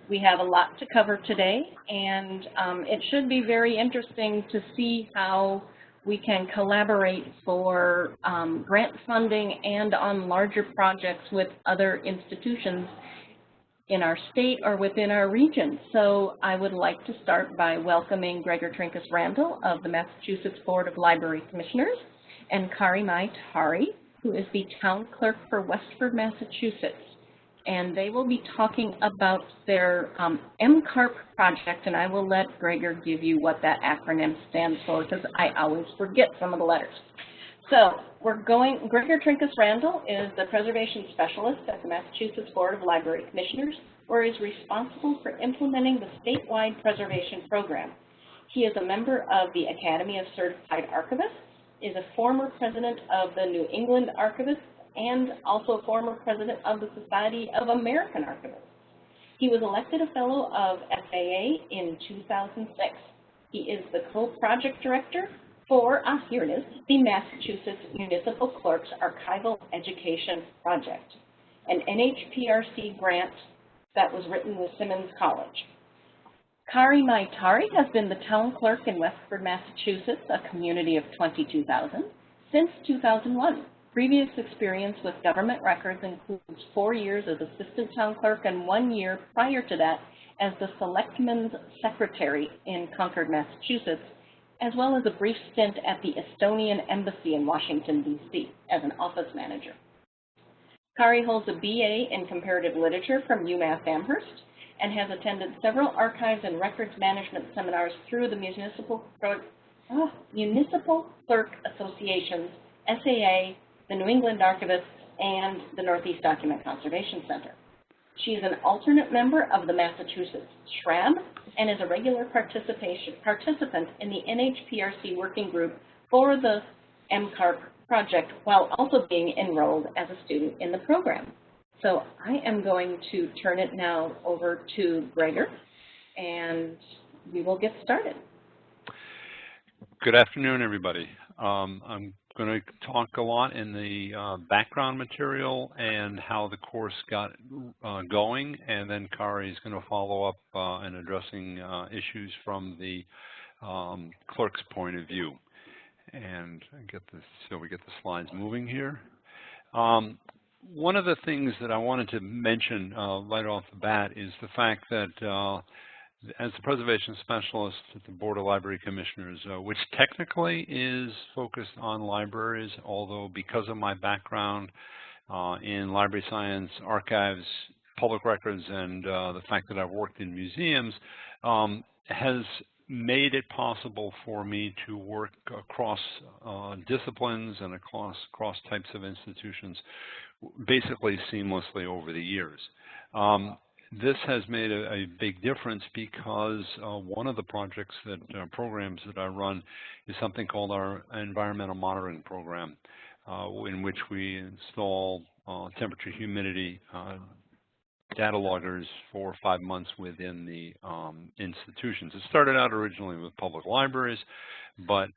We have a lot to cover today, and it should be very interesting to see how we can collaborate for grant funding and on larger projects with other institutions in our state or within our region. So I would like to start by welcoming Gregor Trinkus-Randall of the Massachusetts Board of Library Commissioners and Kari Mai Tari, who is the Town Clerk for Westford, Massachusetts. And they will be talking about their MMCARP project, and I will let Gregor give you what that acronym stands for because I always forget some of the letters. So Gregor Trinkus-Randall is the Preservation Specialist at the Massachusetts Board of Library Commissioners, where he is responsible for implementing the statewide preservation program. He is a member of the Academy of Certified Archivists, is a former president of the New England Archivists, and also former president of the Society of American Archivists. He was elected a fellow of SAA in 2006. He is the co-project director for, here it is, the Massachusetts Municipal Clerks Archival Education Project, an NHPRC grant that was written with Simmons College. Kari Mai Tari has been the town clerk in Westford, Massachusetts, a community of 22,000, since 2001. Previous experience with government records includes 4 years as assistant town clerk and 1 year prior to that as the Selectman's Secretary in Concord, Massachusetts, as well as a brief stint at the Estonian Embassy in Washington, D.C. as an office manager. Kari holds a BA in Comparative Literature from UMass Amherst and has attended several archives and records management seminars through the Municipal Clerk Associations, SAA, the New England Archivists, and the Northeast Document Conservation Center. She is an alternate member of the Massachusetts SHRAB and is a regular participant in the NHPRC working group for the MMCARP project while also being enrolled as a student in the program. So I am going to turn it now over to Gregor, and we will get started. Good afternoon, everybody. I'm going to talk a lot in the background material and how the course got going, and then Kari is going to follow up in addressing issues from the clerk's point of view. And get this, so we get the slides moving here. One of the things that I wanted to mention right off the bat is the fact that as the preservation specialist at the Board of Library Commissioners, which technically is focused on libraries, although because of my background in library science, archives, public records, and the fact that I've worked in museums, has made it possible for me to work across disciplines and across types of institutions basically seamlessly over the years. This has made a big difference because one of the projects programs that I run is something called our environmental monitoring program, in which we install temperature, humidity data loggers for 5 months within the institutions. It started out originally with public libraries, but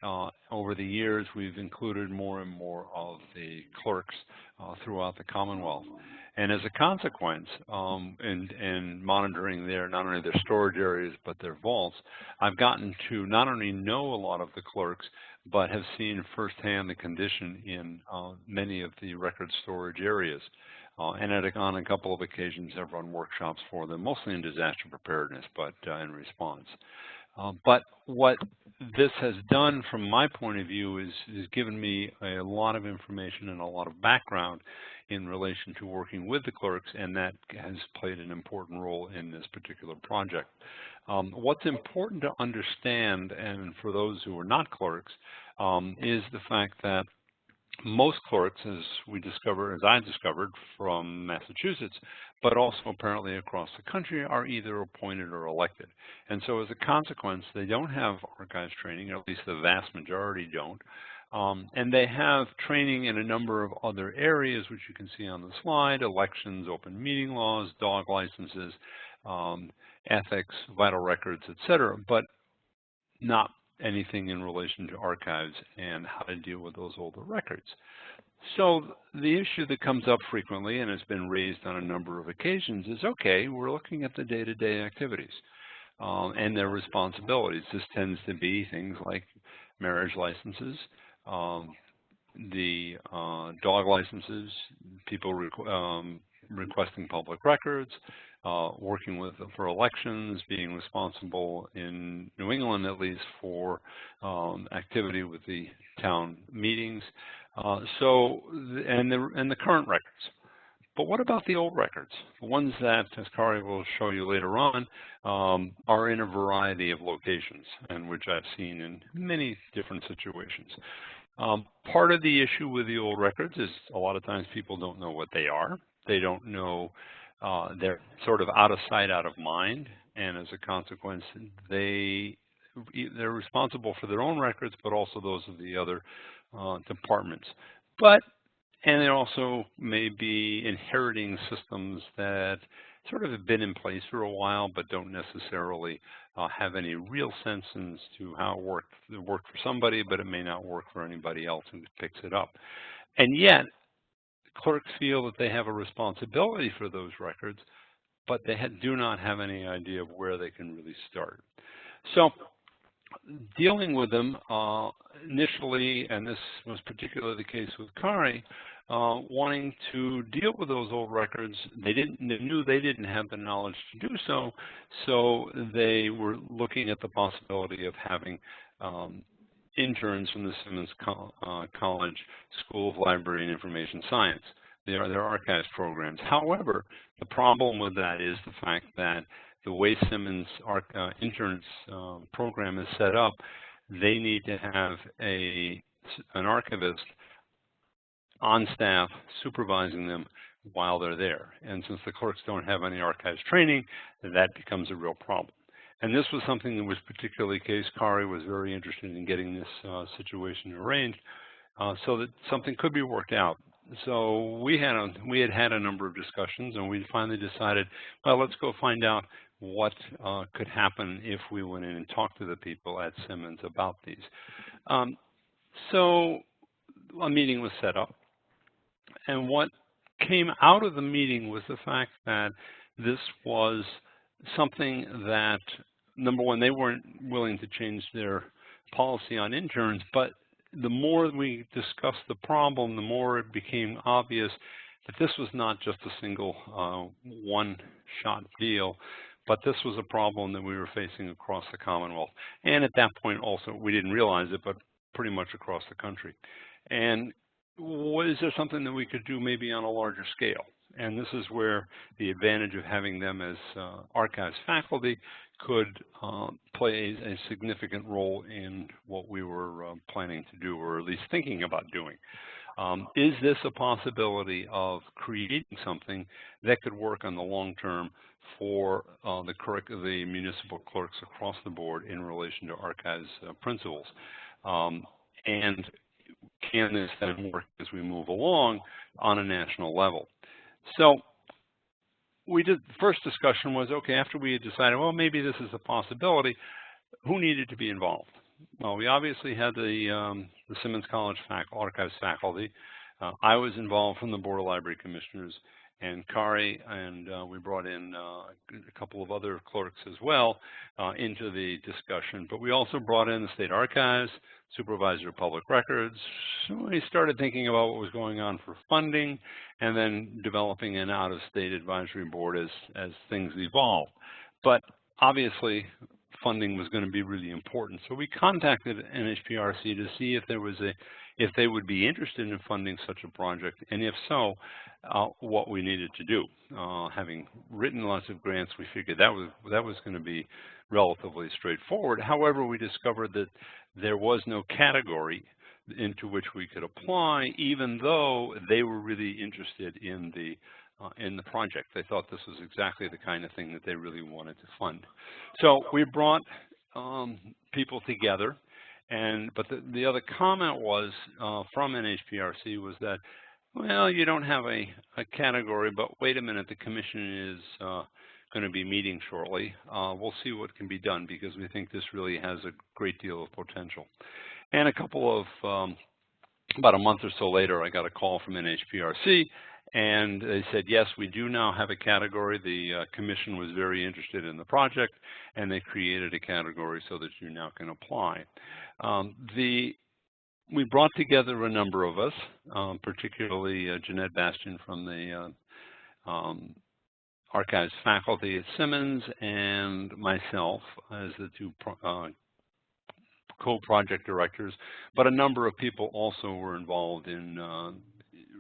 over the years we've included more and more of the clerks throughout the Commonwealth. And as a consequence, in monitoring not only their storage areas, but their vaults, I've gotten to not only know a lot of the clerks, but have seen firsthand the condition in many of the record storage areas. And on a couple of occasions, I've run workshops for them, mostly in disaster preparedness, but in response. But what this has done from my point of view is given me a lot of information and a lot of background in relation to working with the clerks, and that has played an important role in this particular project. What's important to understand, and for those who are not clerks, is the fact that most clerks, as I discovered from Massachusetts, but also apparently across the country, are either appointed or elected. And so as a consequence, they don't have archives training, or at least the vast majority don't. And they have training in a number of other areas, which you can see on the slide: elections, open meeting laws, dog licenses, ethics, vital records, etc., but not anything in relation to archives and how to deal with those older records. So the issue that comes up frequently and has been raised on a number of occasions is, okay, we're looking at the day-to-day activities and their responsibilities. This tends to be things like marriage licenses, the dog licenses, people requesting public records, working for elections, being responsible in New England at least for activity with the town meetings, and the current records. But what about the old records? The ones that, as Kari will show you later on, are in a variety of locations, and which I've seen in many different situations. Part of the issue with the old records is a lot of times people don't know what they are. They don't know, they're sort of out of sight, out of mind, and as a consequence, they're responsible for their own records, but also those of the other departments. And they also may be inheriting systems that sort of have been in place for a while, but don't necessarily have any real sense as to how it worked. It worked for somebody, but it may not work for anybody else who picks it up. And yet, clerks feel that they have a responsibility for those records, but they do not have any idea of where they can really start. So dealing with them initially, and this was particularly the case with Kari, wanting to deal with those old records, they knew they didn't have the knowledge to do so, so they were looking at the possibility of having interns from the Simmons College School of Library and Information Science. Their archives programs. However, the problem with that is the fact that the way Simmons interns program is set up, they need to have an archivist on staff supervising them while they're there. And since the clerks don't have any archives training, that becomes a real problem. And this was something that was particularly the case. Kari was very interested in getting this situation arranged so that something could be worked out. So we had a number of discussions, and we finally decided, well, let's go find out what could happen if we went in and talked to the people at Simmons about these. So a meeting was set up, and what came out of the meeting was the fact that this was something that, number one, they weren't willing to change their policy on interns, but the more we discussed the problem, the more it became obvious that this was not just a single one-shot deal, but this was a problem that we were facing across the Commonwealth. And at that point also, we didn't realize it, but pretty much across the country. And is there something that we could do maybe on a larger scale? And this is where the advantage of having them as archives faculty could play a significant role in what we were planning to do, or at least thinking about doing. Is this a possibility of creating something that could work on the long term for the municipal clerks across the board in relation to archives principles? And can this then work as we move along on a national level? So the first discussion was, okay, after we had decided, well, maybe this is a possibility, who needed to be involved? Well, we obviously had the Simmons College Archives faculty. I was involved from the Board of Library Commissioners, and Kari, and we brought in a couple of other clerks as well into the discussion. But we also brought in the State Archives, Supervisor of Public Records. So we started thinking about what was going on for funding, and then developing an out-of-state advisory board as things evolved. But obviously, funding was going to be really important. So we contacted NHPRC to see if if they would be interested in funding such a project, and if so, what we needed to do. Having written lots of grants, we figured that was going to be relatively straightforward. However, we discovered that there was no category into which we could apply, even though they were really interested in the project. They thought this was exactly the kind of thing that they really wanted to fund. So we brought people together, but the other comment was from NHPRC was that, well, you don't have a category, but wait a minute, the commission is going to be meeting shortly. We'll see what can be done because we think this really has a great deal of potential. And a couple of, about a month or so later, I got a call from NHPRC, and they said, yes, we do now have a category. The commission was very interested in the project, and they created a category so that you now can apply. We brought together a number of us, particularly Jeanette Bastian from the Archives faculty at Simmons, and myself as the two co-project directors, but a number of people also were involved in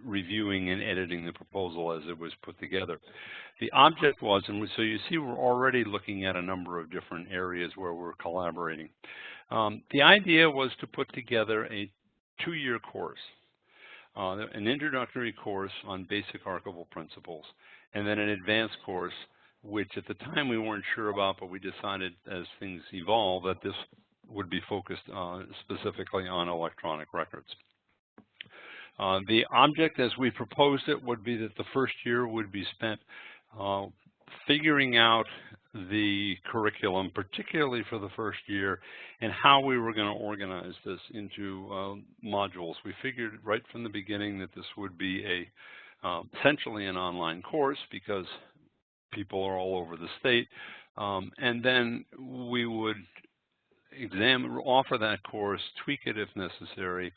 reviewing and editing the proposal as it was put together. The object was, and so you see we're already looking at a number of different areas where we're collaborating. The idea was to put together a 2-year course, an introductory course on basic archival principles, and then an advanced course, which at the time we weren't sure about, but we decided as things evolved that this would be focused specifically on electronic records. The object as we proposed it would be that the first year would be spent figuring out the curriculum, particularly for the first year, and how we were going to organize this into modules. We figured right from the beginning that this would be essentially an online course because people are all over the state, and then we would offer that course, tweak it if necessary,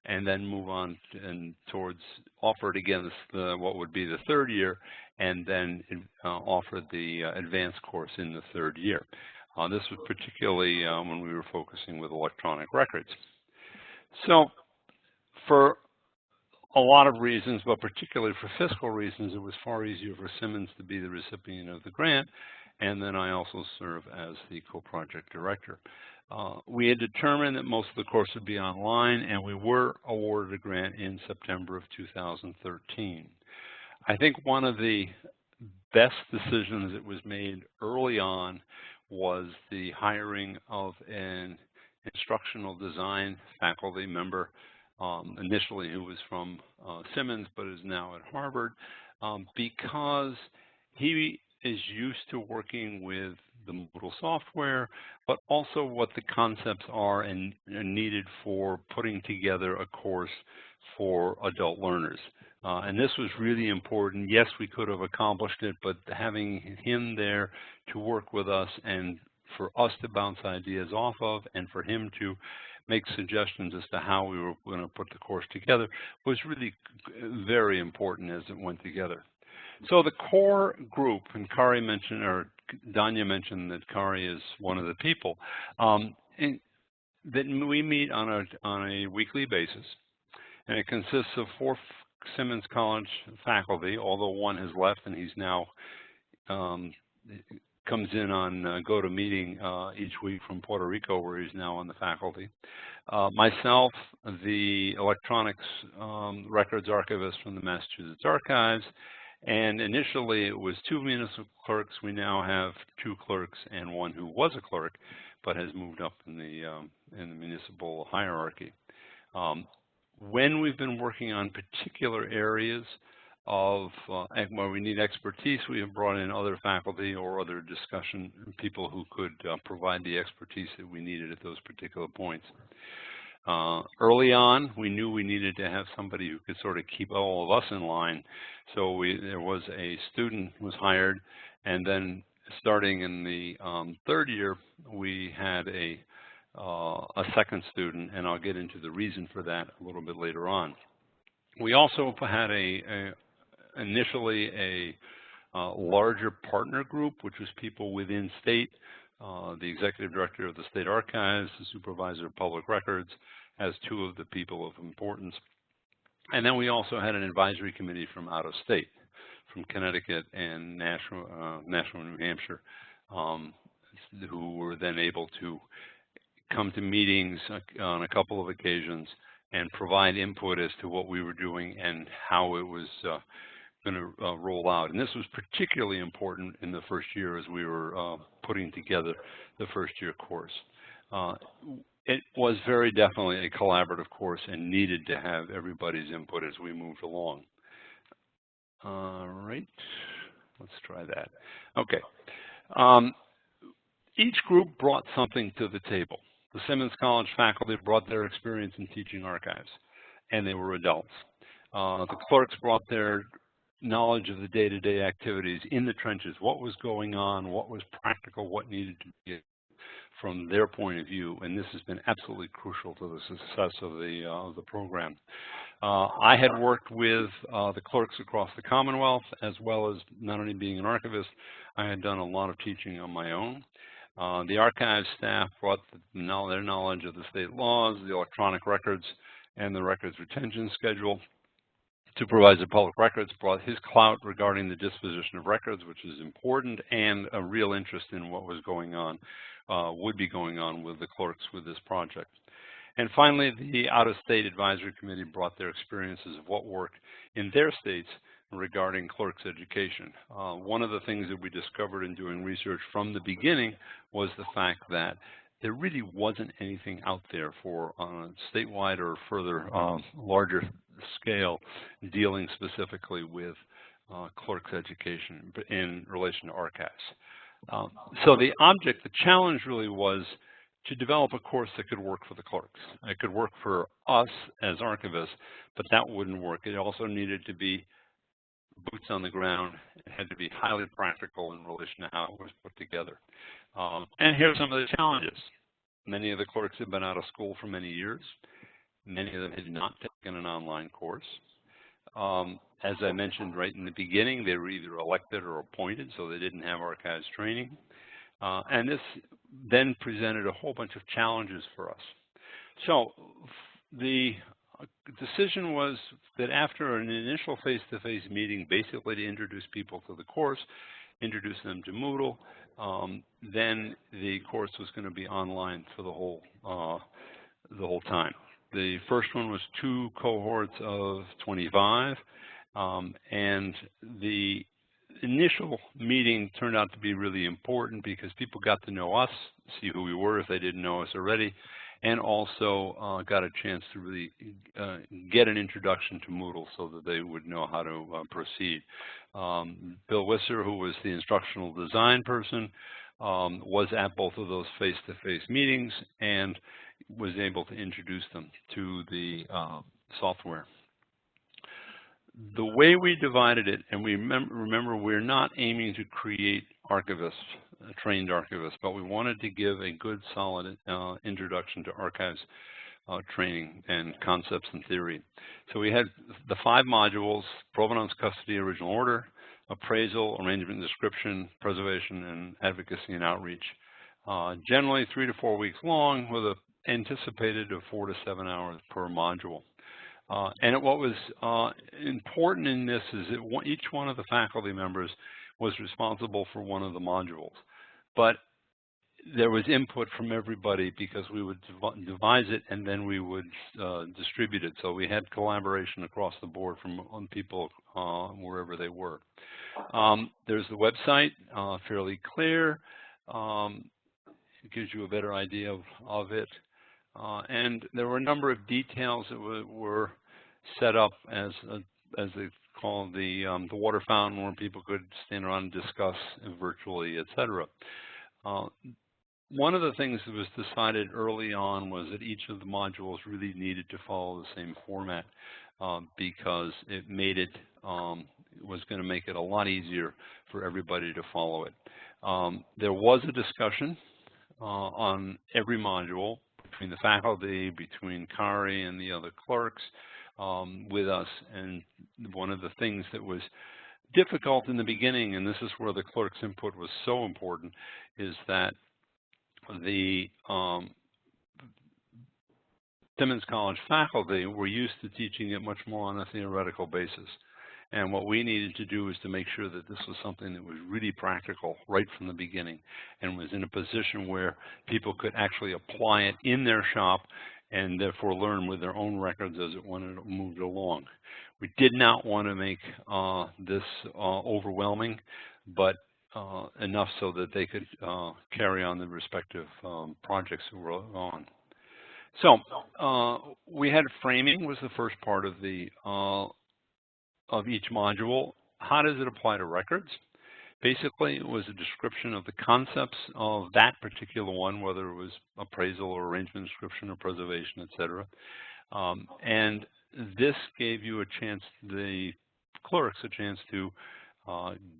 and then move on and towards offer it again what would be the 3rd year, and then offer the advanced course in the 3rd year. This was particularly when we were focusing with electronic records. So for a lot of reasons, but particularly for fiscal reasons, it was far easier for Simmons to be the recipient of the grant, and then I also serve as the co-project director. We had determined that most of the course would be online, and we were awarded a grant in September of 2013. I think one of the best decisions that was made early on was the hiring of an instructional design faculty member, initially who was from Simmons but is now at Harvard, because he is used to working with the Moodle software, but also what the concepts are and needed for putting together a course for adult learners. And this was really important. Yes, we could have accomplished it, but having him there to work with us and for us to bounce ideas off of and for him to make suggestions as to how we were going to put the course together was really very important as it went together. So the core group, and Kari mentioned, or Danya mentioned that Kari is one of the people, that we meet on a weekly basis, and it consists of 4 Simmons College faculty, although one has left and he's now comes in on GoToMeeting each week from Puerto Rico, where he's now on the faculty. Myself, the electronics records archivist from the Massachusetts Archives, and initially it was 2 municipal clerks. We now have 2 clerks and one who was a clerk, but has moved up in the municipal hierarchy. When we've been working on particular areas of where we need expertise, we have brought in other faculty or other discussion people who could provide the expertise that we needed at those particular points. Early on, we knew we needed to have somebody who could sort of keep all of us in line. So there was a student who was hired, and then starting in the 3rd year, we had a second student, and I'll get into the reason for that a little bit later on. We also had initially a larger partner group, which was people within state, the executive director of the state archives, the supervisor of public records, as 2 of the people of importance. And then we also had an advisory committee from out of state, from Connecticut and Nashua, New Hampshire, who were then able to come to meetings on a couple of occasions and provide input as to what we were doing and how it was going to roll out. And this was particularly important in the first year as we were putting together the first year course. It was very definitely a collaborative course and needed to have everybody's input as we moved along. All right. Let's try that. Okay. Each group brought something to the table. The Simmons College faculty brought their experience in teaching archives, and they were adults. The clerks brought their knowledge of the day-to-day activities in the trenches, what was going on, what was practical, what needed to be from their point of view, and this has been absolutely crucial to the success of the program. I had worked with the clerks across the Commonwealth, as well as not only being an archivist, I had done a lot of teaching on my own. The archive staff brought their knowledge of the state laws, the electronic records, and the records retention schedule. Supervisor Public Records brought his clout regarding the disposition of records, which is important, and a real interest in what was going on, would be going on with the clerks with this project. And finally, the out-of-state advisory committee brought their experiences of what worked in their states regarding clerks education. One of the things that we discovered in doing research from the beginning was the fact that there really wasn't anything out there for statewide or further larger scale dealing specifically with clerks education in relation to archives. So the challenge really was to develop a course that could work for the clerks. It could work for us as archivists, but that wouldn't work. It also needed to be boots on the ground. It had to be highly practical in relation to how it was put together. And here are some of the challenges. Many of the clerks had been out of school for many years. Many of them had not taken an online course. As I mentioned right in the beginning, they were either elected or appointed, so they didn't have archives training. And this then presented a whole bunch of challenges for us. So the decision was that after an initial face-to-face meeting, basically to introduce people to the course, introduce them to Moodle, then the course was going to be online for the whole time. The first one was 2 cohorts of 25, and the initial meeting turned out to be really important because people got to know us, see who we were if they didn't know us already, and also got a chance to really get an introduction to Moodle so that they would know how to proceed. Bill Wisser, who was the instructional design person, was at both of those face-to-face meetings and was able to introduce them to the software. The way we divided it, and we remember we're not aiming to create archivists, trained archivists, but we wanted to give a good solid introduction to archives training and concepts and theory. So we had the 5 modules: provenance, custody, original order, appraisal, arrangement and description, preservation, and advocacy and outreach. Generally 3 to 4 weeks long with an anticipated of 4 to 7 hours per module. And what was important in this is that each one of the faculty members was responsible for one of the modules. But there was input from everybody because we would devise it and then we would distribute it. So we had collaboration across the board from people wherever they were. There's the website, fairly clear. It gives you a better idea of it. And there were a number of details that were set up as they call the water fountain, where people could stand around and discuss virtually, etc. One of the things that was decided early on was that each of the modules really needed to follow the same format because it made it was going to make it a lot easier for everybody to follow it. There was a discussion on every module between the faculty, between Kari and the other clerks with us. And one of the things that was difficult in the beginning, and this is where the clerk's input was so important, is that the Simmons College faculty were used to teaching it much more on a theoretical basis. And what we needed to do is to make sure that this was something that was really practical right from the beginning and was in a position where people could actually apply it in their shop and therefore learn with their own records as it moved along. We did not want to make this overwhelming, but enough so that they could carry on the respective projects that were on. So we had framing was the first part of the of each module. How does it apply to records? Basically, it was a description of the concepts of that particular one, whether it was appraisal or arrangement description or preservation, etc. And this gave you a chance, the clerks, a chance to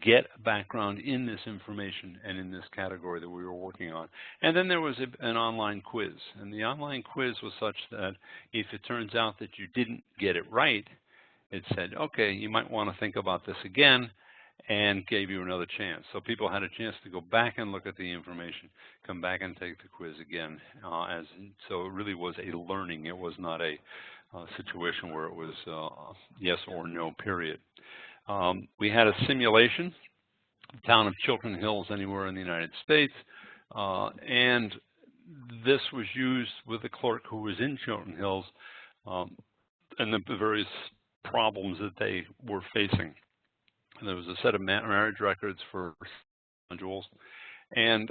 get a background in this information and in this category that we were working on. And then there was an online quiz. And the online quiz was such that if it turns out that you didn't get it right, it said, okay, you might want to think about this again, and gave you another chance. So people had a chance to go back and look at the information, come back and take the quiz again. So it really was a learning. It was not a situation where it was yes or no, period. We had a simulation, town of Chiltern Hills, anywhere in the United States, and this was used with the clerk who was in Chiltern Hills and the various problems that they were facing. And there was a set of marriage records for modules, and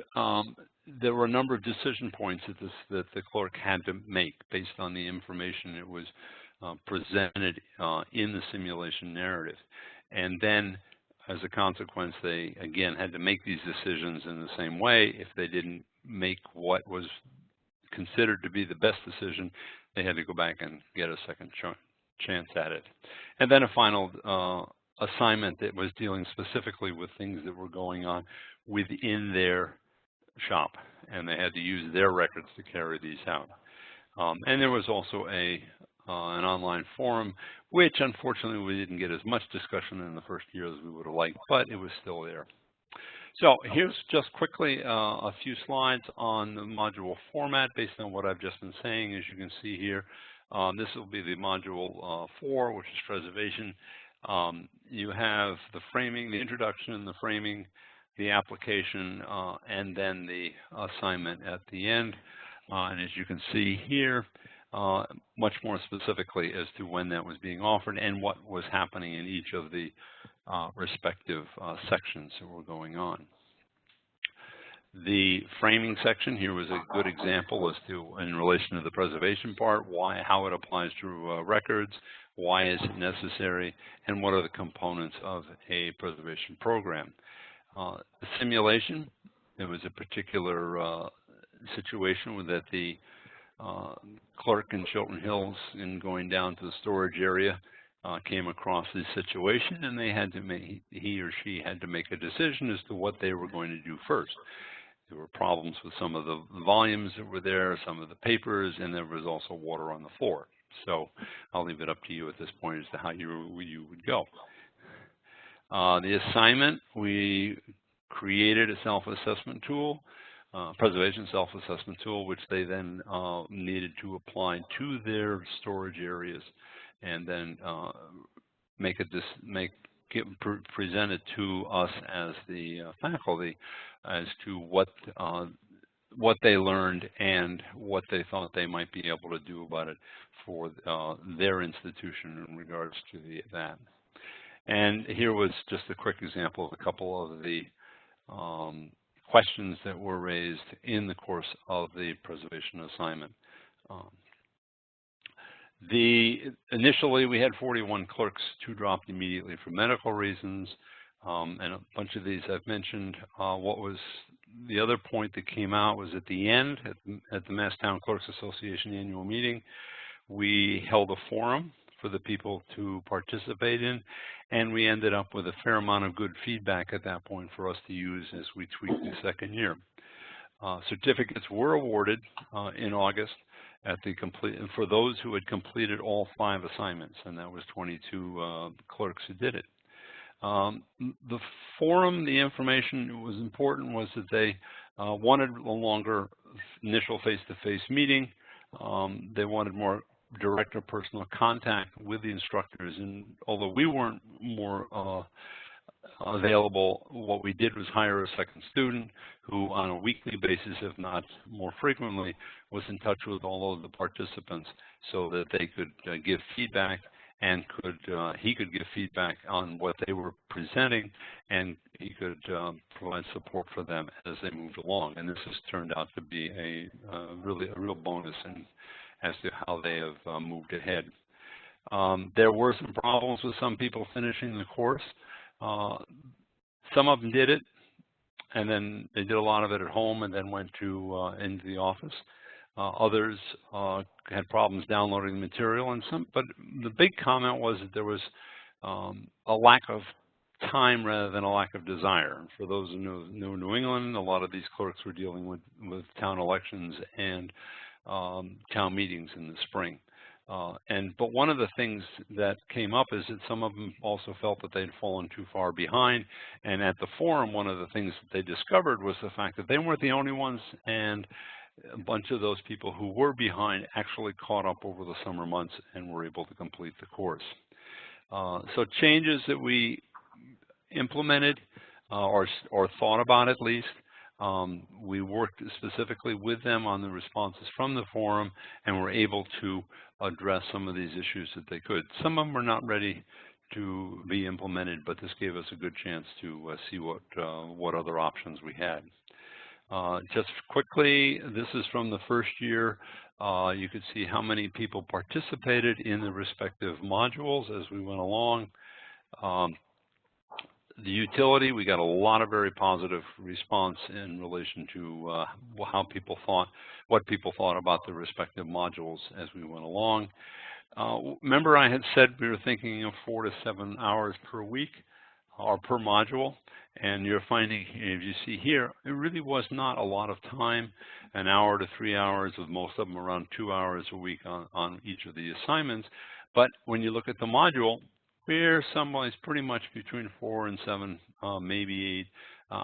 there were a number of decision points that the clerk had to make based on the information that was presented in the simulation narrative. And then, as a consequence, they, again, had to make these decisions in the same way. If they didn't make what was considered to be the best decision, they had to go back and get a second chance at it. And then a final assignment that was dealing specifically with things that were going on within their shop, and they had to use their records to carry these out. And there was also an online forum, which unfortunately we didn't get as much discussion in the first year as we would have liked, but it was still there. So here's just quickly a few slides on the module format based on what I've just been saying. As you can see here, this will be the module 4, which is preservation. You have the framing, the introduction, the framing, the application, and then the assignment at the end. And as you can see here, much more specifically as to when that was being offered and what was happening in each of the respective sections that were going on. The framing section here was a good example as to, in relation to the preservation part, how it applies to records, why is it necessary, and what are the components of a preservation program. The simulation, there was a particular situation that the clerk in Chiltern Hills, in going down to the storage area, came across this situation, and they had to make, he or she had to make a decision as to what they were going to do first. There were problems with some of the volumes that were there, some of the papers, and there was also water on the floor. So I'll leave it up to you at this point as to how you would go. The assignment, we created a self-assessment tool, preservation self-assessment tool, which they then needed to apply to their storage areas, and then present it to us as the faculty as to what they learned and what they thought they might be able to do about it for their institution in regards to that. And here was just a quick example of a couple of the questions that were raised in the course of the preservation assignment. Initially, we had 41 clerks, 2 dropped immediately for medical reasons, and a bunch of these I've mentioned. What was the other point that came out was at the end, at the Mass Town Clerks Association annual meeting, we held a forum for the people to participate in, and we ended up with a fair amount of good feedback at that point for us to use as we tweaked the second year. Certificates were awarded in August for those who had completed all 5 assignments, and that was 22 clerks who did it. The forum, the information was important was that they wanted a longer initial face-to-face meeting. They wanted more direct or personal contact with the instructors, and although we weren't more available, what we did was hire a second student who on a weekly basis, if not more frequently, was in touch with all of the participants so that they could give feedback, and he could give feedback on what they were presenting, and he could provide support for them as they moved along. And this has turned out to be a real bonus as to how they have moved ahead. There were some problems with some people finishing the course. Some of them did it, and then they did a lot of it at home and then went to into the office. Others had problems downloading the material, and but the big comment was that there was a lack of time rather than a lack of desire. For those who know New England, a lot of these clerks were dealing with town elections and town meetings in the spring. But one of the things that came up is that some of them also felt that they'd fallen too far behind. And at the forum, one of the things that they discovered was the fact that they weren't the only ones, and a bunch of those people who were behind actually caught up over the summer months and were able to complete the course. So changes that we implemented or thought about at least, we worked specifically with them on the responses from the forum and were able to address some of these issues that they could. Some of them were not ready to be implemented, but this gave us a good chance to see what other options we had. Just quickly, this is from the first year. You could see how many people participated in the respective modules as we went along. The utility, we got a lot of very positive response in relation to how people thought, what people thought about the respective modules as we went along. Remember I had said we were thinking of 4 to 7 hours per week or per module, and you're finding, as you see here, it really was not a lot of time, an hour to 3 hours, with most of them around 2 hours a week on each of the assignments. But when you look at the module, we're someplace pretty much between 4 and 7, maybe 8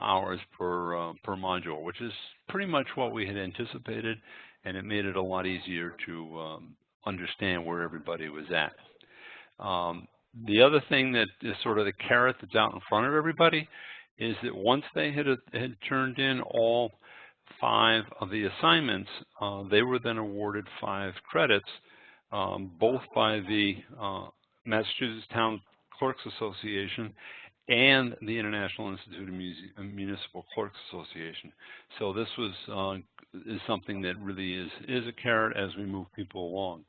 hours per module, which is pretty much what we had anticipated, and it made it a lot easier to understand where everybody was at. The other thing that is sort of the carrot that's out in front of everybody is that once they had turned in all 5 of the assignments, they were then awarded 5 credits, both by the Massachusetts Town Clerks Association and the International Institute of Municipal Clerks Association. So this was is something that really is a carrot as we move people along.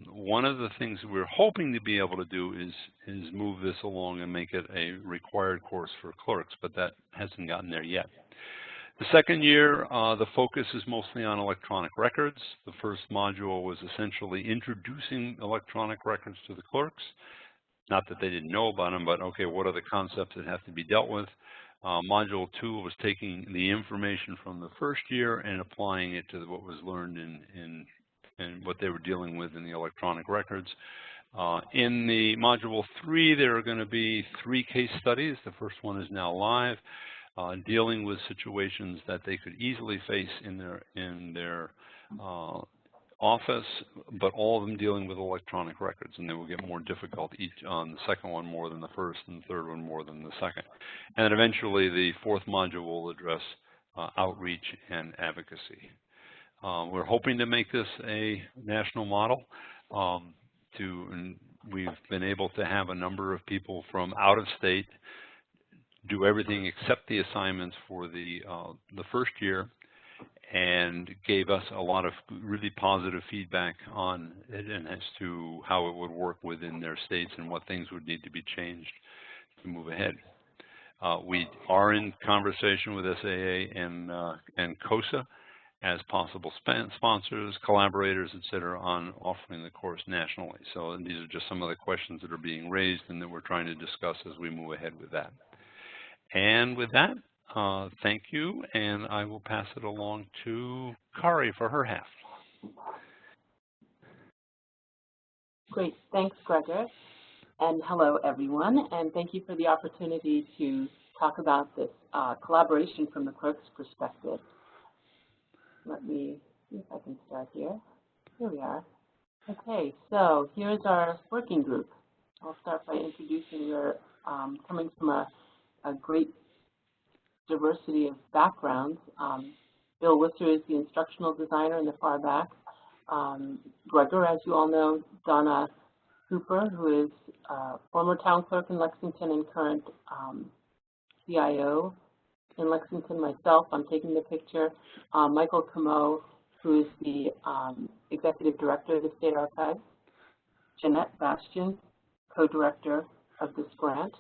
One of the things that we're hoping to be able to do is move this along and make it a required course for clerks, but that hasn't gotten there yet. The second year, the focus is mostly on electronic records. The first module was essentially introducing electronic records to the clerks. Not that they didn't know about them, but okay, what are the concepts that have to be dealt with? Module 2 was taking the information from the first year and applying it to what was learned in what they were dealing with in the electronic records. In the module 3, there are going to be 3 case studies. The first one is now live. Dealing with situations that they could easily face in their office, but all of them dealing with electronic records, and they will get more difficult each on the second one more than the first, and the third one more than the second. And then eventually the 4th module will address outreach and advocacy. We're hoping to make this a national model. We've been able to have a number of people from out of state do everything except the assignments for the first year, and gave us a lot of really positive feedback on it and as to how it would work within their states and what things would need to be changed to move ahead. We are in conversation with SAA and CoSA as possible sponsors, collaborators, etc., on offering the course nationally. So these are just some of the questions that are being raised and that we're trying to discuss as we move ahead with that. And with that, thank you, and I will pass it along to Kari for her half. Great, thanks, Gregor, and hello, everyone, and thank you for the opportunity to talk about this collaboration from the clerk's perspective. Let me see if I can start here. Here we are. Okay, so here's our working group. I'll start by introducing we're coming from a great diversity of backgrounds. Bill Worcester is the instructional designer in the far back. Gregor, as you all know, Donna Cooper, who is former town clerk in Lexington and current CIO in Lexington. Myself, I'm taking the picture. Michael Camo, who is the executive director of the State Archives. Jeanette Bastian, co-director of this grant.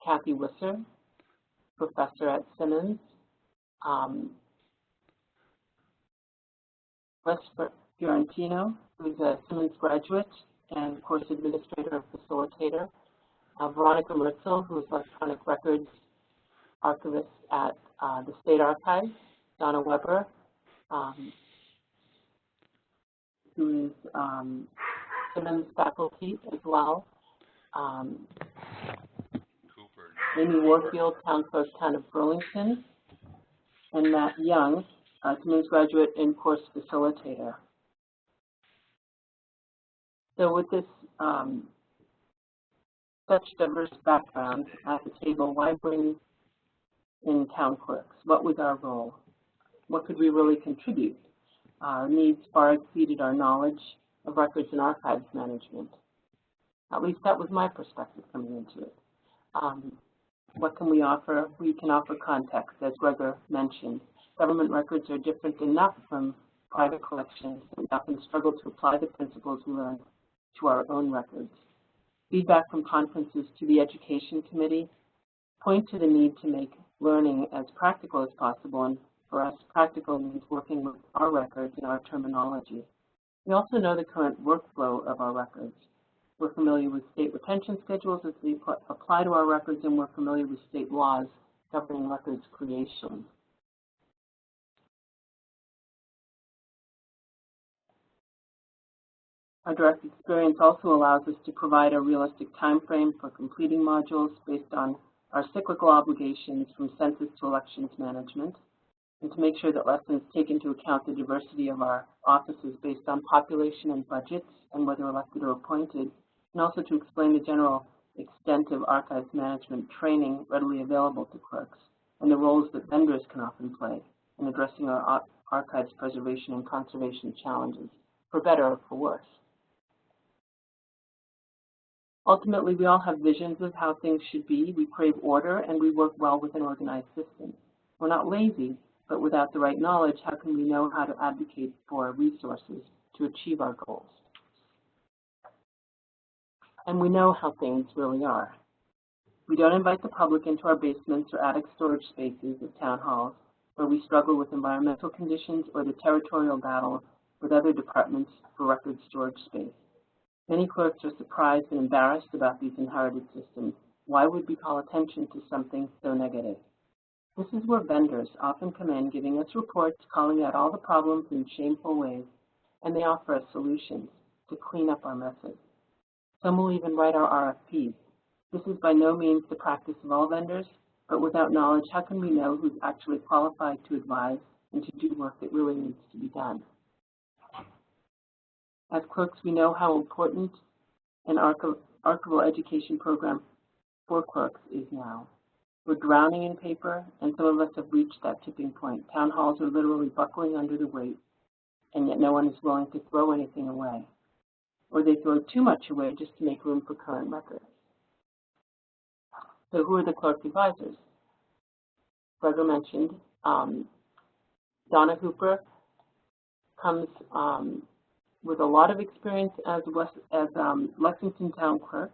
Kathy Wisser, professor at Simmons, Wes Fiorentino, who's a Simmons graduate and course administrator and facilitator, Veronica Mertzel, who is electronic records archivist at the State Archives, Donna Weber, who is Simmons faculty as well, Amy Warfield, Town Clerk, Town of Burlington, and Matt Young, Simmons graduate and course facilitator. So with this such diverse background at the table, why bring in town clerks? What was our role? What could we really contribute? Our needs far exceeded our knowledge of records and archives management. At least that was my perspective coming into it. What can we offer? We can offer context, as Gregor mentioned. Government records are different enough from private collections. We often struggle to apply the principles we learned to our own records. Feedback from conferences to the Education Committee point to the need to make learning as practical as possible, and for us, practical means working with our records and our terminology. We also know the current workflow of our records. We're familiar with state retention schedules as they apply to our records, and we're familiar with state laws governing records creation. Our direct experience also allows us to provide a realistic time frame for completing modules based on our cyclical obligations from census to elections management, and to make sure that lessons take into account the diversity of our offices based on population and budgets and whether elected or appointed, and also to explain the general extent of archives management training readily available to clerks and the roles that vendors can often play in addressing our archives preservation and conservation challenges, for better or for worse. Ultimately, we all have visions of how things should be. We crave order, and we work well with an organized system. We're not lazy, but without the right knowledge, how can we know how to advocate for resources to achieve our goals? And we know how things really are. We don't invite the public into our basements or attic storage spaces of town halls, where we struggle with environmental conditions or the territorial battle with other departments for record storage space. Many clerks are surprised and embarrassed about these inherited systems. Why would we call attention to something so negative? This is where vendors often come in, giving us reports, calling out all the problems in shameful ways, and they offer us solutions to clean up our messes. Some will even write our RFPs. This is by no means the practice of all vendors, but without knowledge, how can we know who's actually qualified to advise and to do work that really needs to be done? As clerks, we know how important an archival education program for clerks is now. We're drowning in paper, and some of us have reached that tipping point. Town halls are literally buckling under the weight, and yet no one is willing to throw anything away. Or they throw too much away just to make room for current records. So who are the clerk advisors? Gregor mentioned Donna Hooper comes with a lot of experience as Lexington Town Clerk.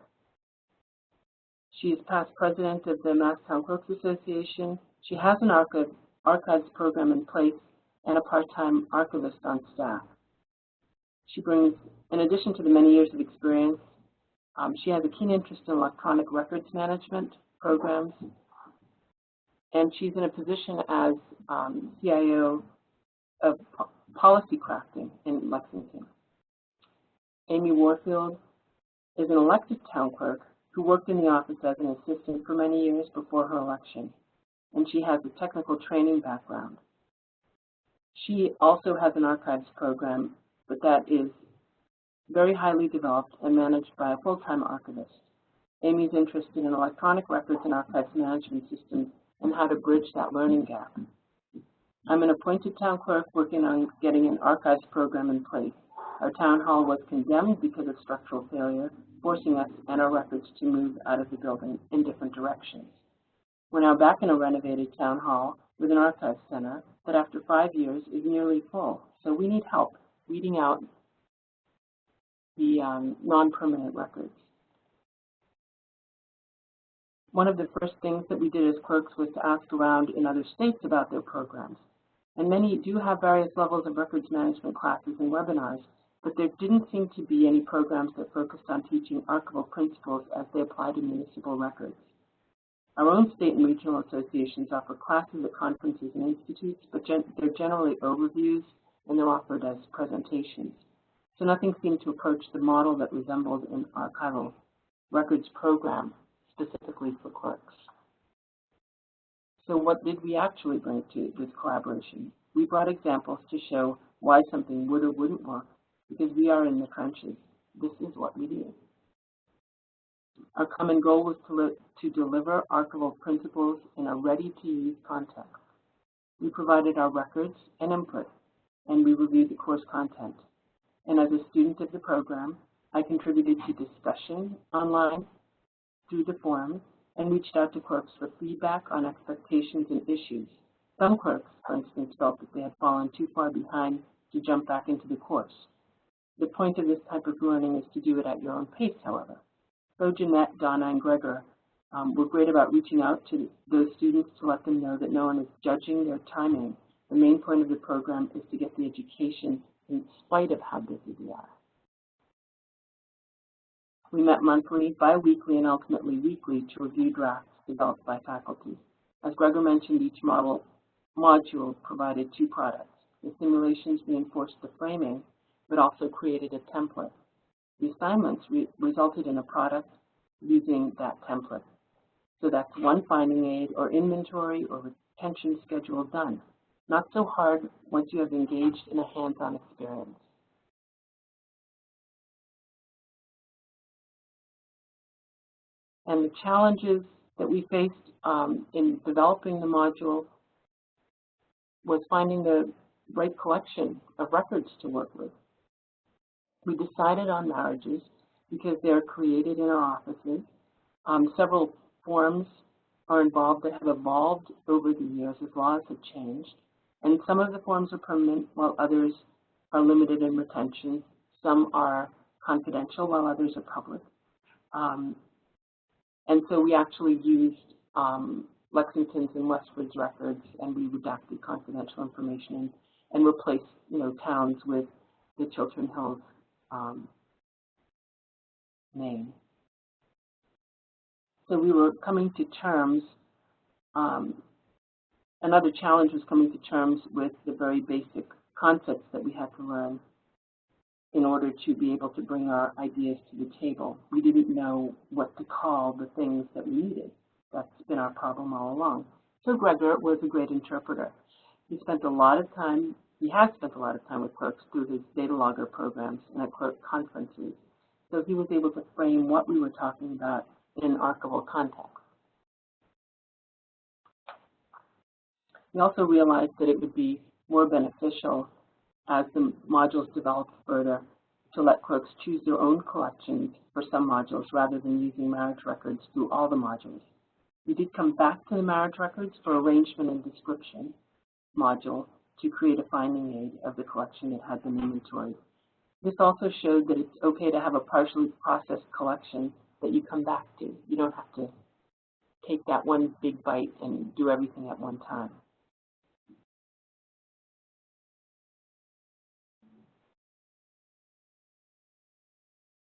She is past president of the Mass Town Clerks Association. She has an archives program in place and a part-time archivist on staff. She brings, in addition to the many years of experience, she has a keen interest in electronic records management programs, and she's in a position as CIO of policy crafting in Lexington. Amy Warfield is an elected town clerk who worked in the office as an assistant for many years before her election, and she has a technical training background. She also has an archives program, but that is very highly developed and managed by a full-time archivist. Amy's interested in electronic records and archives management systems and how to bridge that learning gap. I'm an appointed town clerk working on getting an archives program in place. Our town hall was condemned because of structural failure, forcing us and our records to move out of the building in different directions. We're now back in a renovated town hall with an archives center that after 5 years is nearly full. So we need help weeding out the non-permanent records. one of the first things that we did as clerks was to ask around in other states about their programs. And many do have various levels of records management classes and webinars, but there didn't seem to be any programs that focused on teaching archival principles as they apply to municipal records. Our own state and regional associations offer classes at conferences and institutes, but they're generally overviews and they're offered as presentations. So nothing seemed to approach the model that resembled an archival records program specifically for clerks. So what did we actually bring to this collaboration? We brought examples to show why something would or wouldn't work, because we are in the trenches. This is what we do. Our common goal was to deliver archival principles in a ready-to-use context. We provided our records and input, and we reviewed the course content. And as a student of the program, I contributed to discussion online through the forums and reached out to clerks for feedback on expectations and issues. Some clerks, for instance, felt that they had fallen too far behind to jump back into the course. The point of this type of learning is to do it at your own pace, however. So Jeanette, Donna, and Gregor were great about reaching out to those students to let them know that no one is judging their timing. The main point of the program is to get the education in spite of how busy we are. We met monthly, bi-weekly, and ultimately weekly to review drafts developed by faculty. As Gregor mentioned, each module provided two products. The simulations reinforced the framing, but also created a template. The assignments resulted in a product using that template. So that's one finding aid or inventory or retention schedule done. Not so hard once you have engaged in a hands-on experience. And the challenges that we faced in developing the module was finding the right collection of records to work with. We decided on marriages because they're created in our offices. Several forms are involved that have evolved over the years as laws have changed. And some of the forms are permanent while others are limited in retention. Some are confidential while others are public. And so we actually used Lexington's and Westford's records, and we redacted confidential information and replaced, towns with the Chiltern Hills name. So we were coming to terms. Another challenge was coming to terms with the very basic concepts that we had to learn in order to be able to bring our ideas to the table. We didn't know what to call the things that we needed. That's been our problem all along. So Gregor was a great interpreter. He has spent a lot of time with clerks through his data logger programs and at clerk conferences. So he was able to frame what we were talking about in an archival context. We also realized that it would be more beneficial as the modules developed further to let clerks choose their own collections for some modules rather than using marriage records through all the modules. We did come back to the marriage records for arrangement and description module to create a finding aid of the collection that had been inventoried. This also showed that it's okay to have a partially processed collection that you come back to. You don't have to take that one big bite and do everything at one time.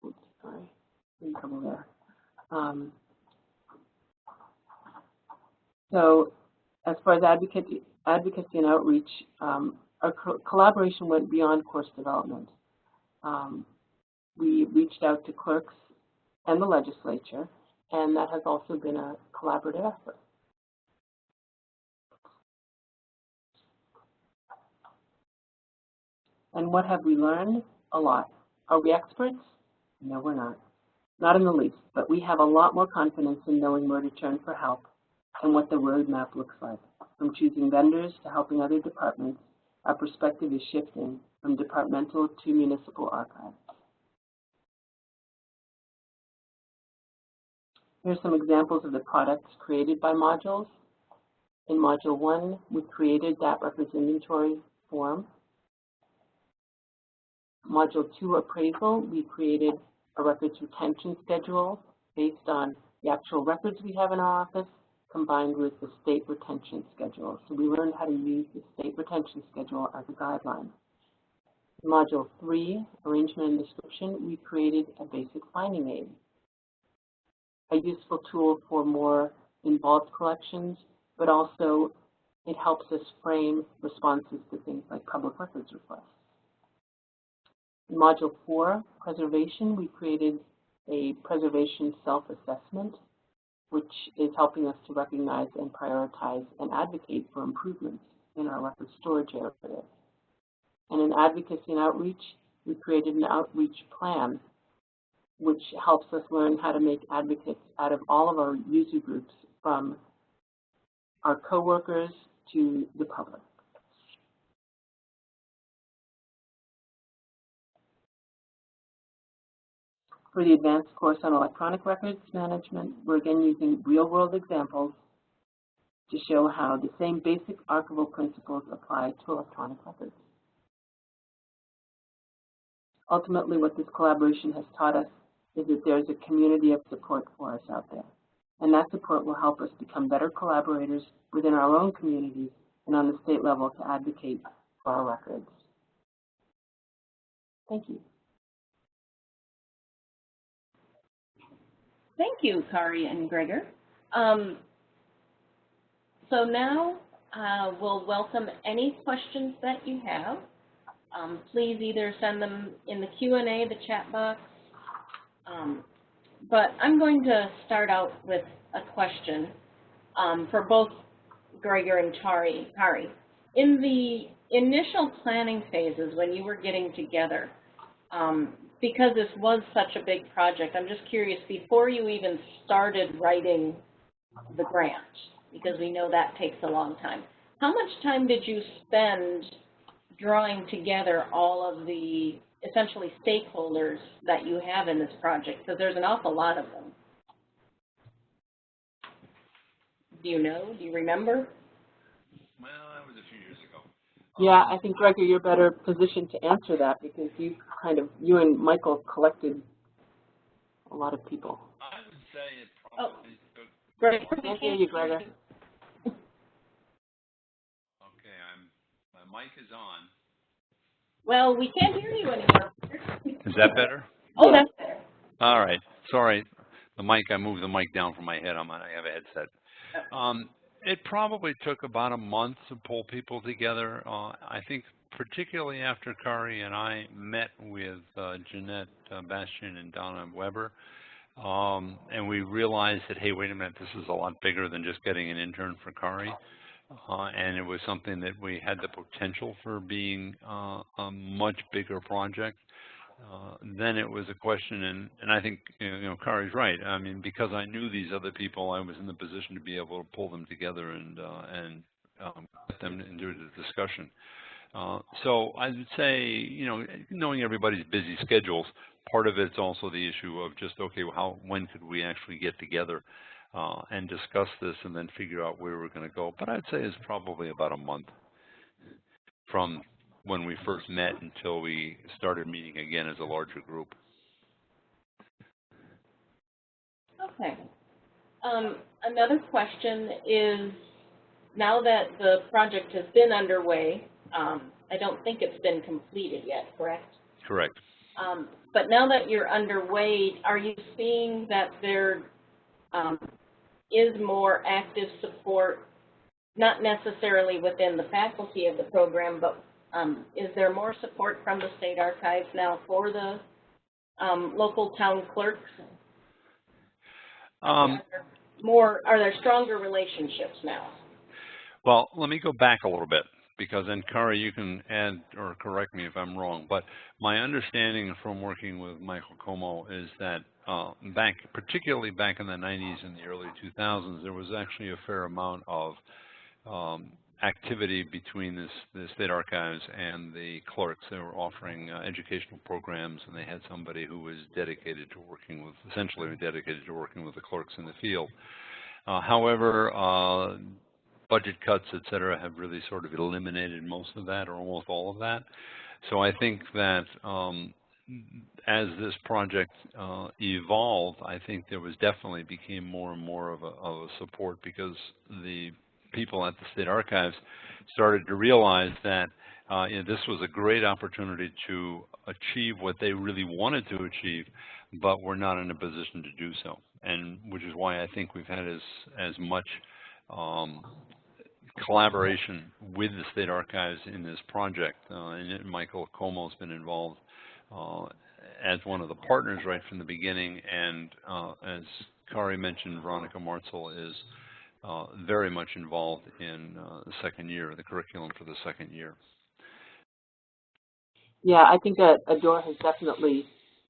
Oops, sorry, in trouble there. So as far as advocacy and outreach, our collaboration went beyond course development. We reached out to clerks and the legislature, and that has also been a collaborative effort. And what have we learned? A lot. Are we experts? No, we're not. Not in the least, but we have a lot more confidence in knowing where to turn for help and what the roadmap looks like. From choosing vendors to helping other departments, our perspective is shifting from departmental to municipal archives. Here's some examples of the products created by modules. In Module 1, we created that records inventory form. Module 2, Appraisal, we created a records retention schedule based on the actual records we have in our office combined with the state retention schedule. So we learned how to use the state retention schedule as a guideline. In Module 3, Arrangement and Description, we created a basic finding aid, a useful tool for more involved collections, but also it helps us frame responses to things like public records requests. In Module 4, Preservation, we created a preservation self-assessment, which is helping us to recognize and prioritize and advocate for improvements in our record storage area. And in Advocacy and Outreach, we created an outreach plan, which helps us learn how to make advocates out of all of our user groups, from our coworkers to the public. For the advanced course on electronic records management, we're again using real-world examples to show how the same basic archival principles apply to electronic records. Ultimately, what this collaboration has taught us is that there's a community of support for us out there. And that support will help us become better collaborators within our own communities and on the state level to advocate for our records. Thank you. Thank you, Kari and Gregor. So now we'll welcome any questions that you have. Please either send them in the Q&A, the chat box. But I'm going to start out with a question for both Gregor and Kari. In the initial planning phases when you were getting together, because this was such a big project, I'm just curious, before you even started writing the grant, because we know that takes a long time, how much time did you spend drawing together all of the essentially stakeholders that you have in this project? Because there's an awful lot of them. Do you know? Do you remember? Well, that was a few years ago. Yeah, I think, Gregor, you're better positioned to answer that because you and Michael collected a lot of people. I would say it probably took... Gregor, I can't hear you, Gregor. Okay, my mic is on. Well, we can't hear you anymore. Is that better? Oh, that's better. All right. Sorry. The mic, I moved the mic down from my head. I have a headset. It probably took about a month to pull people together. I think particularly after Kari and I met with Jeanette Bastian and Donna Weber, and we realized that, hey, wait a minute, this is a lot bigger than just getting an intern for Kari. And it was something that we had the potential for being a much bigger project. Then it was a question, and I think Kari's right. I mean, because I knew these other people, I was in the position to be able to pull them together and get them into the discussion. So I would say, knowing everybody's busy schedules, part of it's also the issue of just, okay, well, when could we actually get together and discuss this and then figure out where we're going to go. But I'd say it's probably about a month from when we first met until we started meeting again as a larger group. Okay. Another question is, now that the project has been underway, I don't think it's been completed yet, correct? Correct. But now that you're underway, are you seeing that there is more active support, not necessarily within the faculty of the program, but is there more support from the state archives now for the local town clerks? Are there stronger relationships now? Well, let me go back a little bit, because then, Kari, you can add or correct me if I'm wrong, but my understanding from working with Michael Como is that particularly back in the 90s and the early 2000s, there was actually a fair amount of activity between the state archives and the clerks. They were offering educational programs, and they had somebody who was dedicated to working with, essentially dedicated to working with the clerks in the field. However, budget cuts, et cetera, have really sort of eliminated most of that, or almost all of that. So I think that as this project evolved, I think there was definitely became more and more of a support, because the people at the State Archives started to realize that this was a great opportunity to achieve what they really wanted to achieve, but we're not in a position to do so. And which is why I think we've had as much collaboration with the State Archives in this project. And Michael Como's been involved as one of the partners right from the beginning, and as Kari mentioned, Veronica Martzel is very much involved in the second year, the curriculum for the second year. Yeah, I think that a door has definitely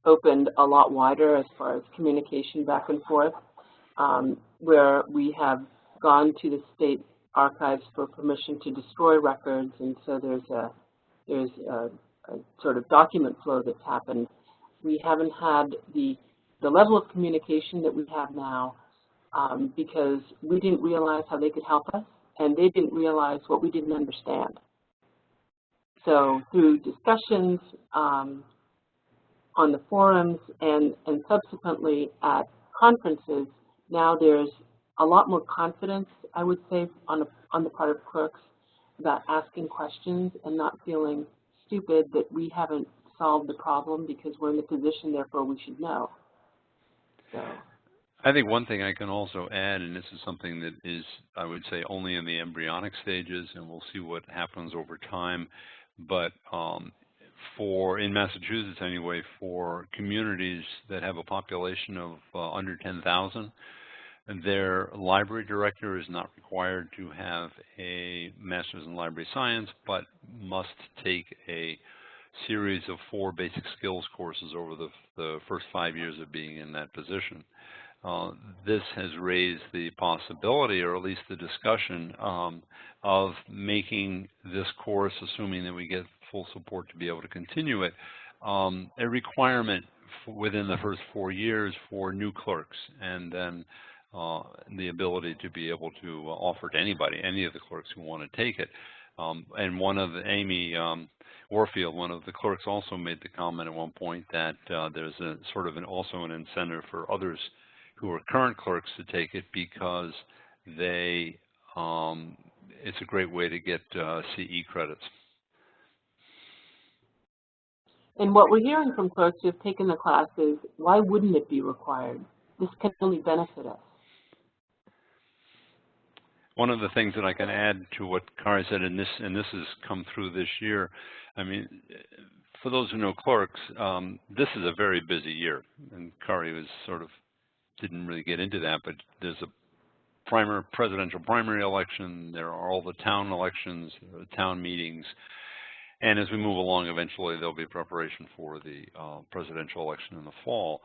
opened a lot wider as far as communication back and forth, where we have gone to the State Archives for permission to destroy records, and so there's a sort of document flow that's happened. We haven't had the level of communication that we have now, because we didn't realize how they could help us, and they didn't realize what we didn't understand. So through discussions on the forums and subsequently at conferences, now there's a lot more confidence, I would say, on the part of clerks about asking questions and not feeling stupid that we haven't solved the problem because we're in the position, therefore we should know. So I think one thing I can also add, and this is something that is, I would say, only in the embryonic stages, and we'll see what happens over time, but in Massachusetts anyway, for communities that have a population of under 10,000, their library director is not required to have a master's in library science, but must take a series of 4 basic skills courses over the first 5 years of being in that position. This has raised the possibility, or at least the discussion, of making this course, assuming that we get full support to be able to continue it, a requirement within the first 4 years for new clerks, and then the ability to be able to offer to anybody, any of the clerks who want to take it. And Amy Warfield, one of the clerks, also made the comment at one point that there's a sort of also an incentive for others who are current clerks to take it, because it's a great way to get CE credits. And what we're hearing from clerks who have taken the class is, why wouldn't it be required? This can only benefit us. One of the things that I can add to what Kari said, and this has come through this year, I mean, for those who know clerks, this is a very busy year, and Kari was didn't really get into that, but there's a presidential primary election, there are all the town elections, town meetings, and as we move along, eventually there'll be preparation for the presidential election in the fall.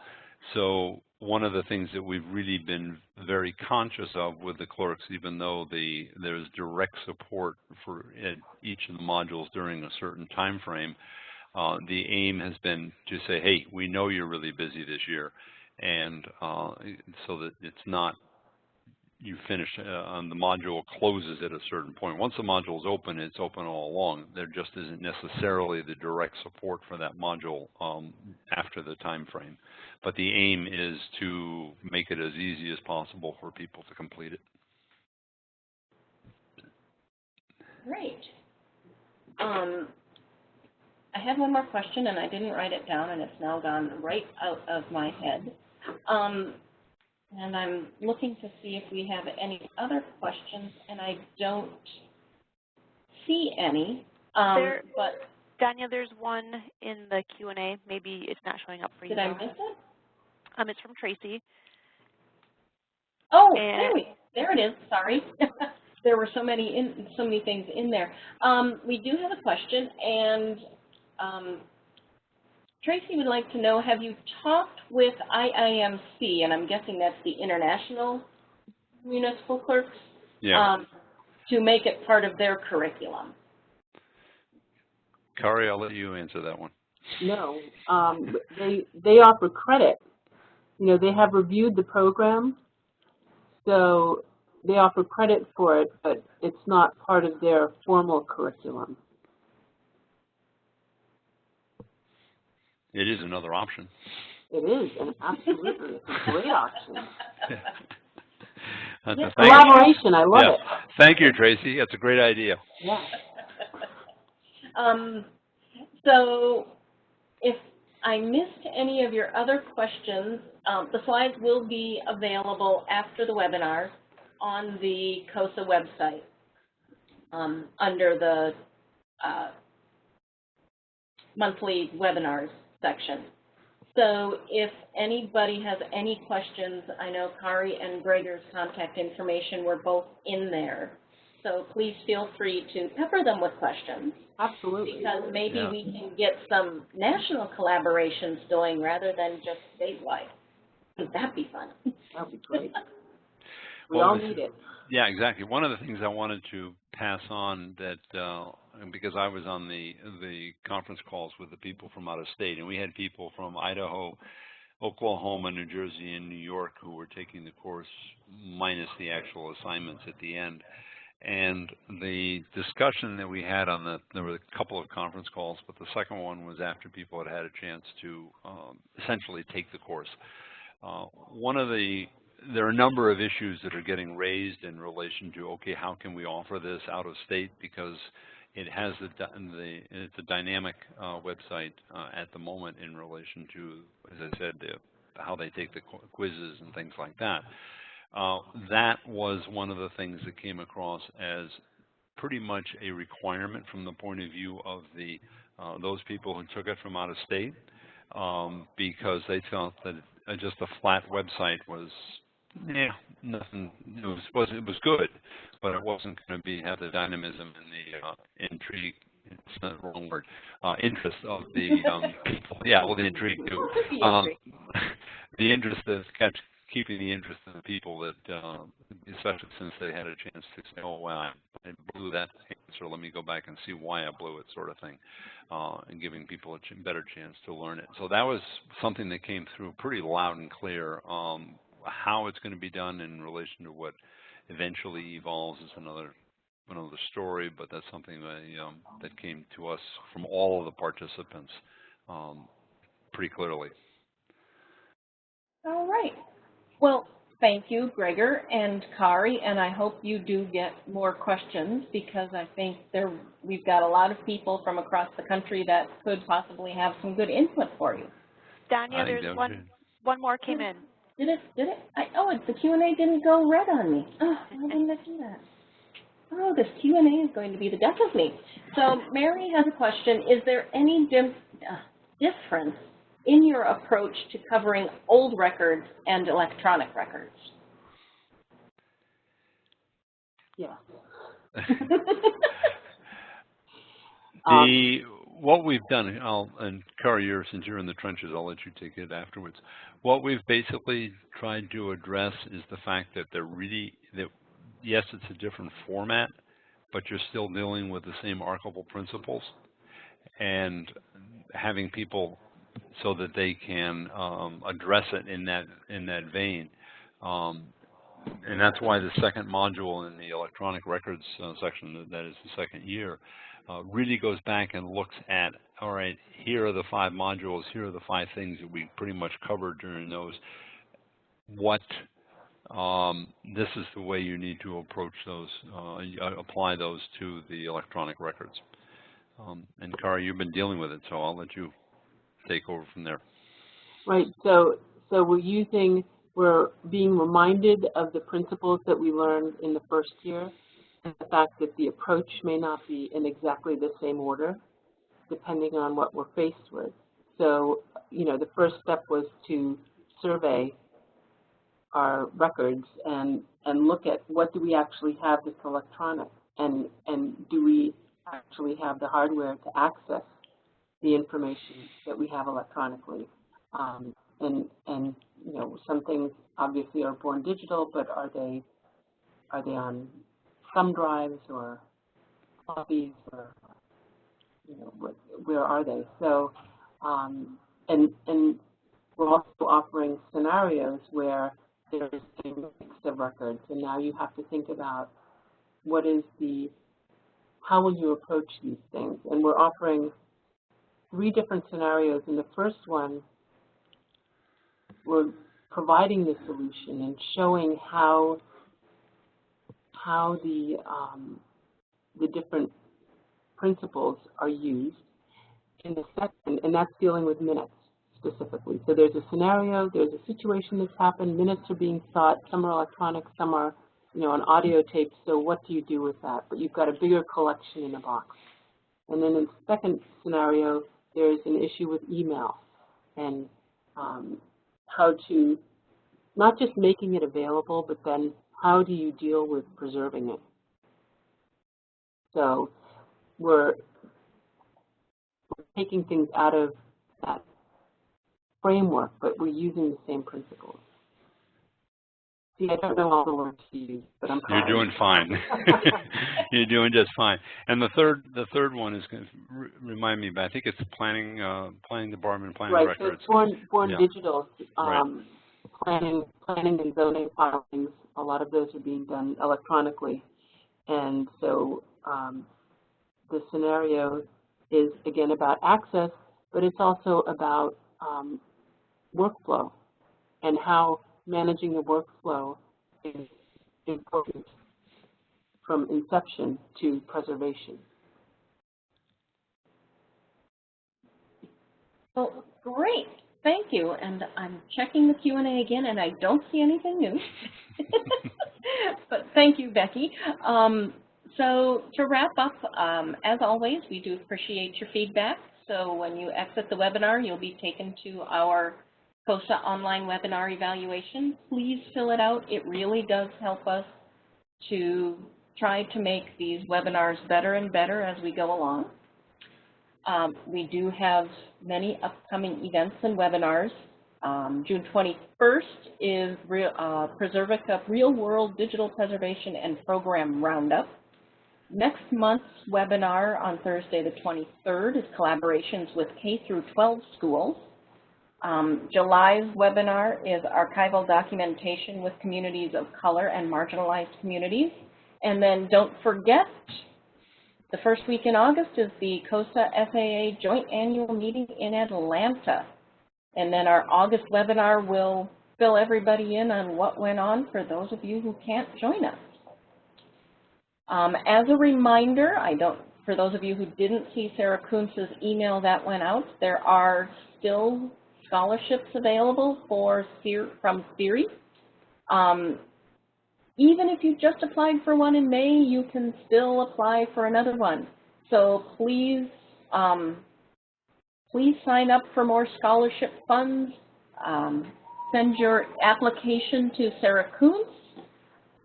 So one of the things that we've really been very conscious of with the clerks, even though there's direct support for each of the modules during a certain time frame, the aim has been to say, hey, we know you're really busy this year, and so that it's not you finish on the module closes at a certain point. Once the module is open, it's open all along. There just isn't necessarily the direct support for that module after the time frame. But the aim is to make it as easy as possible for people to complete it. Great. I have one more question, and I didn't write it down, and it's now gone right out of my head. And I'm looking to see if we have any other questions, and I don't see any. But Danya, there's one in the Q&A. Maybe it's not showing up for you. Did I miss it? It's from Tracy. Oh, there it is. Sorry. There were so many things in there. We do have a question, and Tracy would like to know, have you talked with IIMC, and I'm guessing that's the International Municipal Clerks, to make it part of their curriculum? Kari, I'll let you answer that one. No, they offer credit. You know, they have reviewed the program, so they offer credit for it, but it's not part of their formal curriculum. It is another option. It is, and absolutely, it's a great option. Collaboration, I love it. Thank you, Tracy. That's a great idea. Yeah. So if I missed any of your other questions, the slides will be available after the webinar on the CoSA website under the monthly webinars section. So if anybody has any questions, I know Kari and Gregor's contact information were both in there. So please feel free to pepper them with questions. Absolutely. Because maybe we can get some national collaborations going rather than just statewide. Wouldn't that be fun? That would be great. We all need it. Yeah, exactly. One of the things I wanted to pass on that, because I was on the conference calls with the people from out of state, and we had people from Idaho, Oklahoma, New Jersey, and New York who were taking the course minus the actual assignments at the end. And the discussion that we had on there were a couple of conference calls, but the second one was after people had had a chance to essentially take the course. There are a number of issues that are getting raised in relation to, okay, how can we offer this out of state, because it has it's a dynamic website at the moment in relation to, as I said, how they take the quizzes and things like that. That was one of the things that came across as pretty much a requirement from the point of view of those people who took it from out of state, because they felt that just a flat website was nothing. It was good, but it wasn't going to have the dynamism and the intrigue. It's not the wrong word. Interest of the people. Yeah, well, the intrigue too. The interest is keeping the interest of the people that, especially since they had a chance to say, oh, well, I blew that answer, let me go back and see why I blew it, sort of thing, and giving people a better chance to learn it. So that was something that came through pretty loud and clear. How it's going to be done in relation to what eventually evolves is another story, but that's something that came to us from all of the participants pretty clearly. All right. Well, thank you, Gregor and Kari, and I hope you do get more questions, because I think we've got a lot of people from across the country that could possibly have some good input for you. Danya, there's one more came in. Did it? The Q&A didn't go red on me. Oh, why didn't I do that? Oh, this Q&A is going to be the death of me. So Mary has a question. Is there any difference in your approach to covering old records and electronic records? Yeah. What we've done, and Kari, since you're in the trenches, I'll let you take it afterwards. What we've basically tried to address is the fact that yes, it's a different format, but you're still dealing with the same archival principles, and having people so that they can address it in that vein. And that's why the second module in the electronic records section, that is the second year, really goes back and looks at, all right, here are the 5 modules, here are the 5 things that we pretty much covered during those. This is the way you need to approach those, apply those to the electronic records. And Kari, you've been dealing with it, so I'll let you take over from there. Right, so we're being reminded of the principles that we learned in the first year, and the fact that the approach may not be in exactly the same order, depending on what we're faced with. So, the first step was to survey our records and look at what do we actually have that's electronic, and do we actually have the hardware to access the information that we have electronically. And some things obviously are born digital, but are they on thumb drives or floppies, or where are they? So and we're also offering scenarios where there's a mix of records, and now you have to think about how will you approach these things. And we're offering 3 different scenarios. In the first one, we're providing the solution and showing how the different principles are used. In the second, and that's dealing with minutes specifically. So there's a scenario, there's a situation that's happened, minutes are being sought, some are electronic, some are, on audio tape, so what do you do with that? But you've got a bigger collection in a box. And then in the second scenario, there's an issue with email and how to, not just making it available, but then how do you deal with preserving it? So we're taking things out of that framework, but we're using the same principles. See, I don't know all the words to use, but I'm trying. You're doing fine. You're doing just fine. And the third one is going to remind me, but I think it's planning department, planning right, records. So it's born yeah. digital. Right. Planning and zoning filings, a lot of those are being done electronically. And so the scenario is, again, about access, but it's also about workflow and how managing the workflow is important from inception to preservation. Well, great. Thank you. And I'm checking the Q&A again, and I don't see anything new. But thank you, Becky. So to wrap up, as always, we do appreciate your feedback. So when you exit the webinar, you'll be taken to our CoSA online webinar evaluation. Please fill it out. It really does help us to try to make these webinars better and better as we go along. We do have many upcoming events and webinars. June 21st is Preservica Real World Digital Preservation and Program Roundup. Next month's webinar on Thursday the 23rd is collaborations with K-12 schools. July's webinar is archival documentation with communities of color and marginalized communities. And then don't forget, the first week in August is the CoSA SAA Joint Annual Meeting in Atlanta. And then our August webinar will fill everybody in on what went on for those of you who can't join us. As a reminder, for those of you who didn't see Sarah Kuntz's email that went out, there are still scholarships available from CERI. Even if you just applied for one in May, you can still apply for another one. So please, please sign up for more scholarship funds. Send your application to Sarah Kuntz.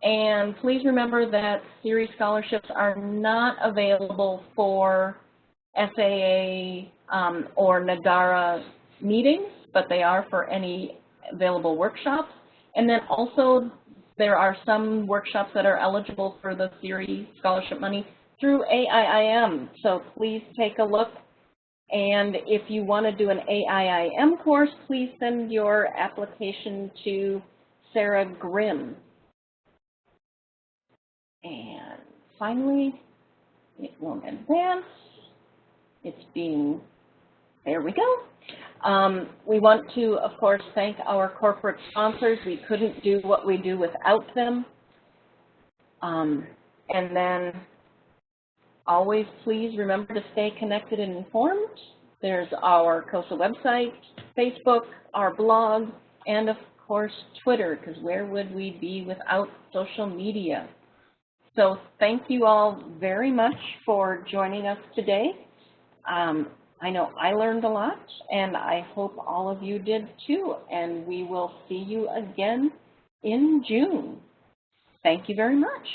And please remember that CERI scholarships are not available for SAA or NAGARA meetings, but they are for any available workshops. And then also there are some workshops that are eligible for the CERI scholarship money through AIIM. So please take a look. And if you want to do an AIIM course, please send your application to Sarah Grimm. And finally, it won't advance. It's being, there we go. We want to, of course, thank our corporate sponsors. We couldn't do what we do without them. And then always please remember to stay connected and informed. There's our CoSA website, Facebook, our blog, and of course Twitter, because where would we be without social media? So thank you all very much for joining us today. I know I learned a lot, and I hope all of you did too, and we will see you again in June. Thank you very much.